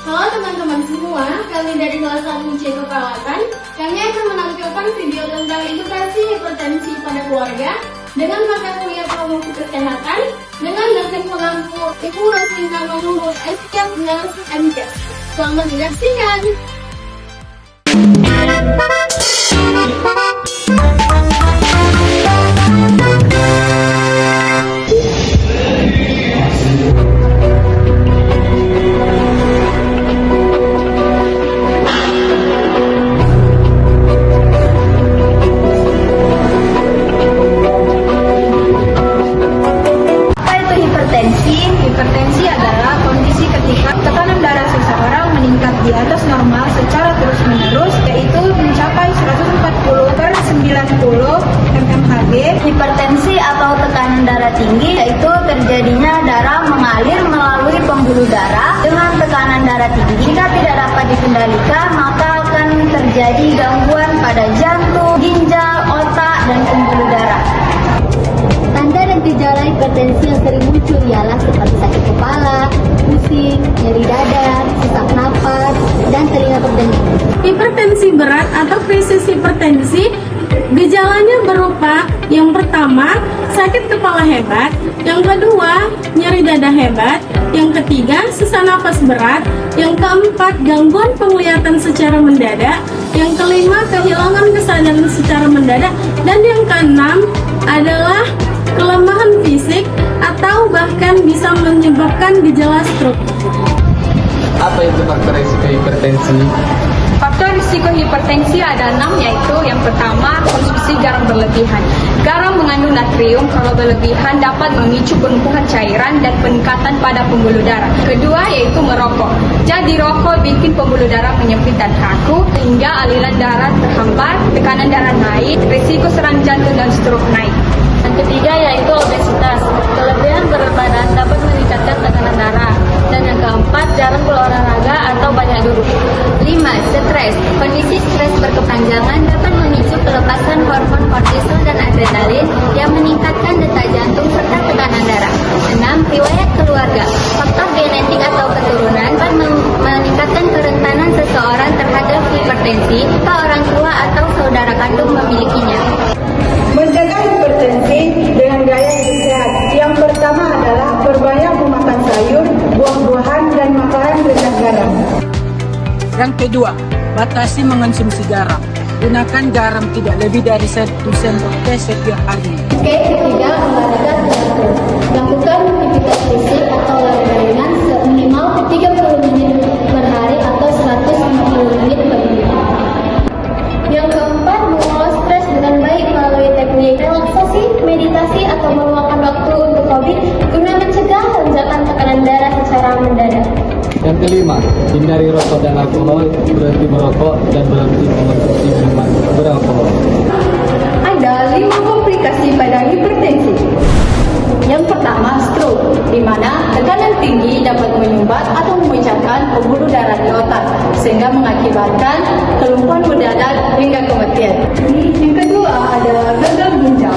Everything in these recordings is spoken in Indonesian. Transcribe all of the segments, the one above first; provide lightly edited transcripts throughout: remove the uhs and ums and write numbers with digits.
Halo teman-teman semua, kami dari kelas 1 C Keperawatan. Kami akan menampilkan video tentang edukasi hipertensi pada keluarga dengan mata kuliah promosi kesehatan dengan dosen pengampu Ibu Roslina Manurul SK MK. Selamat menyaksikan. Hipertensi adalah kondisi ketika tekanan darah seseorang meningkat di atas normal secara terus-menerus, yaitu mencapai 140/90 mmHg. Hipertensi atau tekanan darah tinggi yaitu terjadinya darah mengalir melalui pembuluh darah dengan tekanan darah tinggi. Jika tidak dapat dikendalikan, maka akan terjadi gangguan pada jantung, ginjal, otak, dan pembuluh darah. Tanda dan gejala hipertensi yang sering muncul ialah seperti sakit kepala, pusing, nyeri dada, sesak napas, dan telinga berdenging. Hipertensi berat atau krisis hipertensi gejalanya berupa yang pertama sakit kepala hebat, yang kedua nyeri dada hebat, yang ketiga sesak napas berat, yang keempat gangguan penglihatan secara mendadak, yang kelima kehilangan kesadaran secara mendadak, dan yang keenam adalah kelemahan fisik atau bahkan bisa menyebabkan gejala stroke. Apa itu faktor risiko hipertensi? Faktor risiko hipertensi ada 6, yaitu yang pertama konsumsi garam berlebihan. Garam mengandung natrium, kalau berlebihan dapat memicu penumpukan cairan dan peningkatan pada pembuluh darah. Kedua yaitu merokok. Jadi rokok bikin pembuluh darah menyempit dan kaku sehingga aliran darah terhambat, tekanan darah naik, risiko serangan jantung dan stroke naik. Yang ketiga yaitu obesitas. Kelebihan berat badan dapat meningkatkan tekanan darah. Dan yang keempat, jarang berolahraga atau banyak duduk. 5. Stres. Kondisi stres berkepanjangan dapat memicu pelepasan hormon kortisol dan adrenalin yang meningkatkan detak jantung serta tekanan darah. 6. Riwayat keluarga. Faktor genetik atau keturunan dapat meningkatkan kerentanan seseorang terhadap hipertensi jika orang tua atau saudara kandung memilikinya. Mencegah hipertensi dengan gaya hidup sehat. Yang pertama adalah perbanyak memakan sayur, buah-buahan, dan makanan rendah garam. Yang kedua, batasi mengonsumsi garam. Gunakan garam tidak lebih dari 1 sendok teh setiap hari. Ketiga, olahraga teratur. Lakukan aktivitas fisik atau olahraga ringan seminimal 30 menit per hari atau 150 menit per minggu. Yang keempat, mengelola stres dengan baik melalui teknik relaksasi, meditasi, atau meluangkan waktu untuk hobi guna mencegah lonjakan tekanan darah secara mendadak. Yang kelima, hindari rokok dan alkohol, berhenti merokok dan berhenti mengonsumsi minuman beralkohol. Ada 5 komplikasi pada hipertensi. Yang pertama, stroke, di mana tekanan tinggi dapat menyumbat atau memecahkan pembuluh darah di otak, sehingga mengakibatkan kelumpuhan mendadak hingga kematian. Yang kedua adalah gagal ginjal.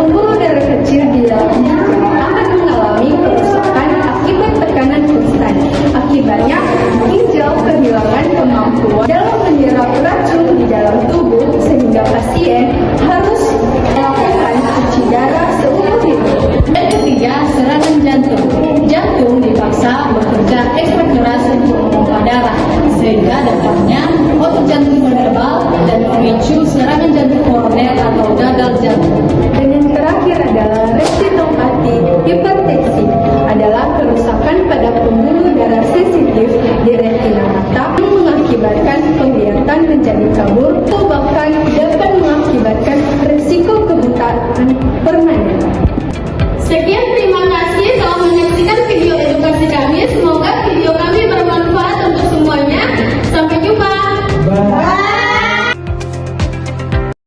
Pembuluh darah kecil di dalam ginjal akan mengalami kerusakan akibat tekanan konstan. Akibatnya, ginjal kehilangan kemampuan dalam menyerap racun di dalam tubuh, sehingga pasien harus melakukan cuci darah seumur hidup. Yang ketiga, serangan jantung. Jantung dipaksa bekerja ekstra keras untuk memompa darah, sehingga dapatnya otot jantung menebal dan memicu serangan jantung koroner atau gagal jantung. Dan yang terakhir adalah retinopati. Hipertensi adalah kerusakan pada pembuluh darah sensitif di retina mata yang mengakibatkan penglihatan menjadi kabur atau bahkan dapat mengakibatkan risiko kebutaan permanen. Sekian, terima kasih.